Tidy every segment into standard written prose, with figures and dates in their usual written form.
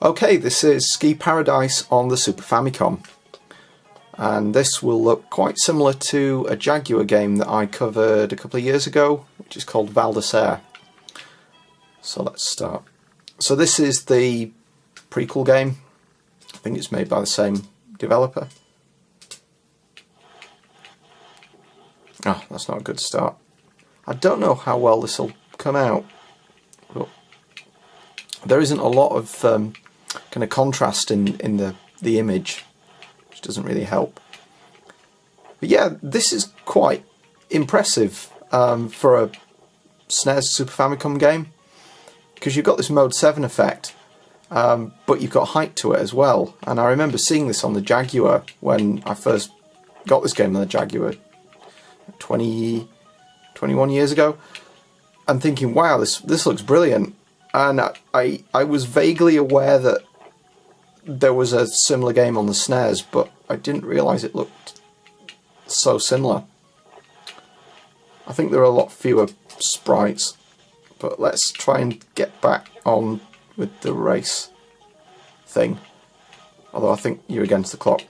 Okay, this is Ski Paradise on the Super Famicom, and this will look quite similar to a Jaguar game that I covered a couple of years ago, which is called Val d'Isere. So let's start. So this is the prequel game. I think it's made by the same developer. Oh, that's not a good start. I don't know how well this will come out. But there isn't a lot of kind of contrast in the image, which doesn't really help. But yeah, this is quite impressive for a SNES Super Famicom game, because you've got this Mode 7 effect, but you've got height to it as well. And I remember seeing this on the Jaguar when I first got this game on the Jaguar 21 years ago, and thinking, wow, this looks brilliant. And I was vaguely aware that there was a similar game on the SNES, but I didn't realise it looked so similar. I think there are a lot fewer sprites, but let's try and get back on with the race thing. Although I think you're against the clock.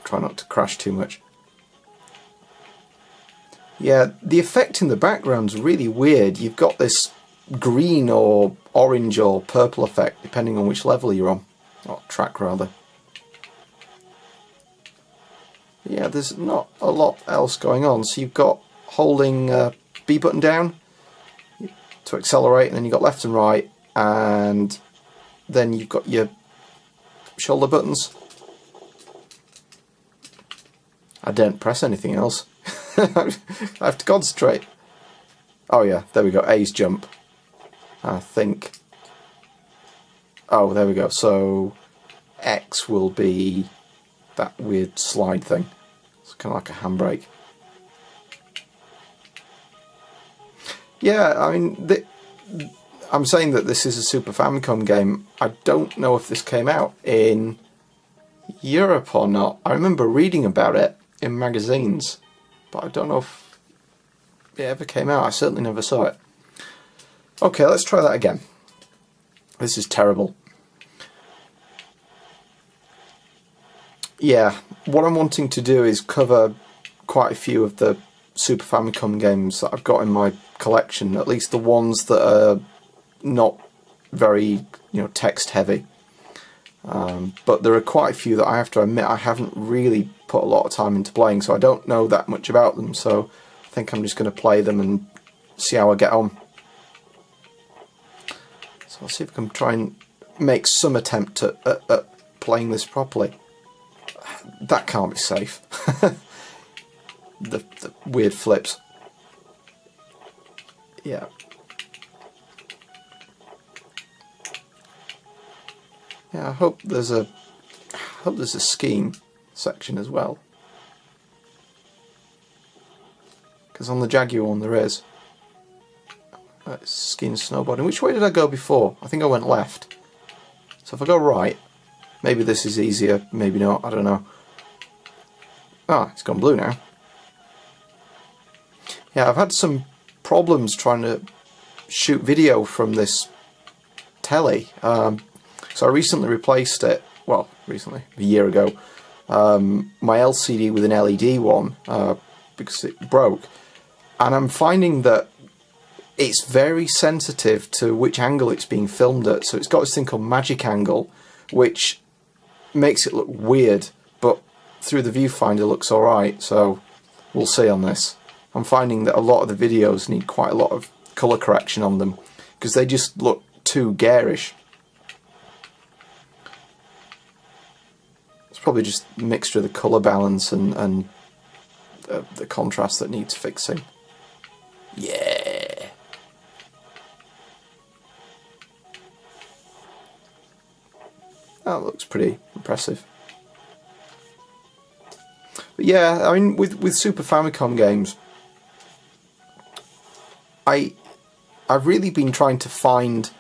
Try not to crash too much. Yeah, the effect in the background's really weird. You've got this green or orange or purple effect, depending on which level you're on. Or track, rather. Yeah, there's not a lot else going on. So you've got holding B button down to accelerate, and then you've got left and right, and then you've got your shoulder buttons. I don't press anything else. I have to concentrate. Oh yeah, there we go. A's jump, I think. Oh, there we go. So X will be that weird slide thing. It's kind of like a handbrake. Yeah, I mean, I'm saying that this is a Super Famicom game. I don't know if this came out in Europe or not. I remember reading about it in magazines, but I don't know if it ever came out. I certainly never saw it. Okay, let's try that again. This is terrible. Yeah, what I'm wanting to do is cover quite a few of the Super Famicom games that I've got in my collection, at least the ones that are not very, text heavy. But there are quite a few that I have to admit I haven't really put a lot of time into playing, so I don't know that much about them, so I think I'm just going to play them and see how I get on. So I'll see if I can try and make some attempt at playing this properly. That can't be safe. the weird flips. Yeah. Yeah, I hope there's a skiing section as well, because on the Jaguar one there is. It's skiing and snowboarding. Which way did I go before? I think I went left. So if I go right, maybe this is easier, maybe not, I don't know. Ah, it's gone blue now. Yeah, I've had some problems trying to shoot video from this telly. So I recently replaced it, well, recently, a year ago, my LCD with an LED one, because it broke. And I'm finding that it's very sensitive to which angle it's being filmed at. So it's got this thing called magic angle, which makes it look weird, but through the viewfinder it looks alright, so we'll see on this. I'm finding that a lot of the videos need quite a lot of colour correction on them, because they just look too garish. It's probably just a mixture of the colour balance and the contrast that needs fixing. Yeah! That looks pretty impressive. But yeah, I mean, with Super Famicom games, I've really been trying to find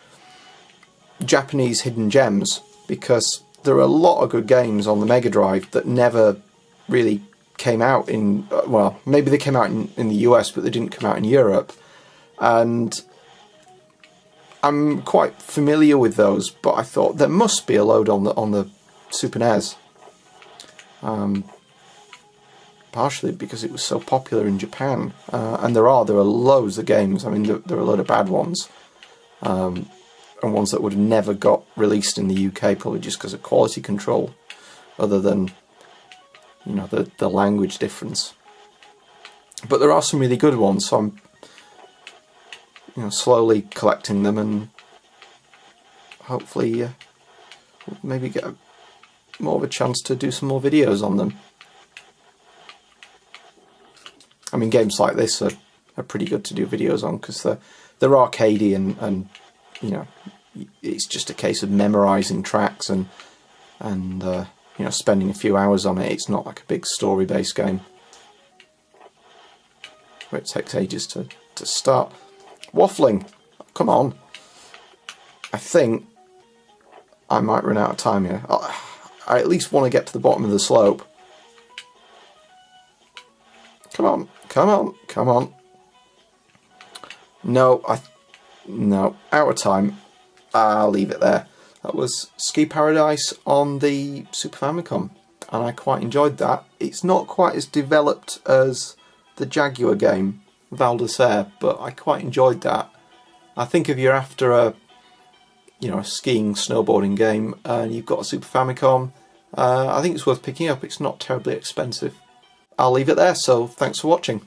Japanese hidden gems, because there are a lot of good games on the Mega Drive that never really came out in, well, maybe they came out in the US, but they didn't come out in Europe. And I'm quite familiar with those, but I thought there must be a load on the Super NES. Partially because it was so popular in Japan, and there are loads of games. I mean, there are a load of bad ones, and ones that would have never got released in the UK, probably just because of quality control, other than, you know, the language difference. But there are some really good ones, so I'm, you know, slowly collecting them, and hopefully maybe get more of a chance to do some more videos on them. I mean, games like this are pretty good to do videos on, because they're arcadey, and you know, it's just a case of memorising tracks and you know, spending a few hours on it. It's not like a big story-based game where it takes ages to start. Waffling, come on. I think I might run out of time here. I at least want to get to the bottom of the slope. Come on, come on, come on. No, no, out of time. I'll leave it there. That was Ski Paradise on the Super Famicom, and I quite enjoyed that. It's not quite as developed as the Jaguar game, Val d'Isère, but I quite enjoyed that. I think if you're after a, you know, a skiing, snowboarding game, and you've got a Super Famicom, I think it's worth picking up. It's not terribly expensive. I'll leave it there, so thanks for watching.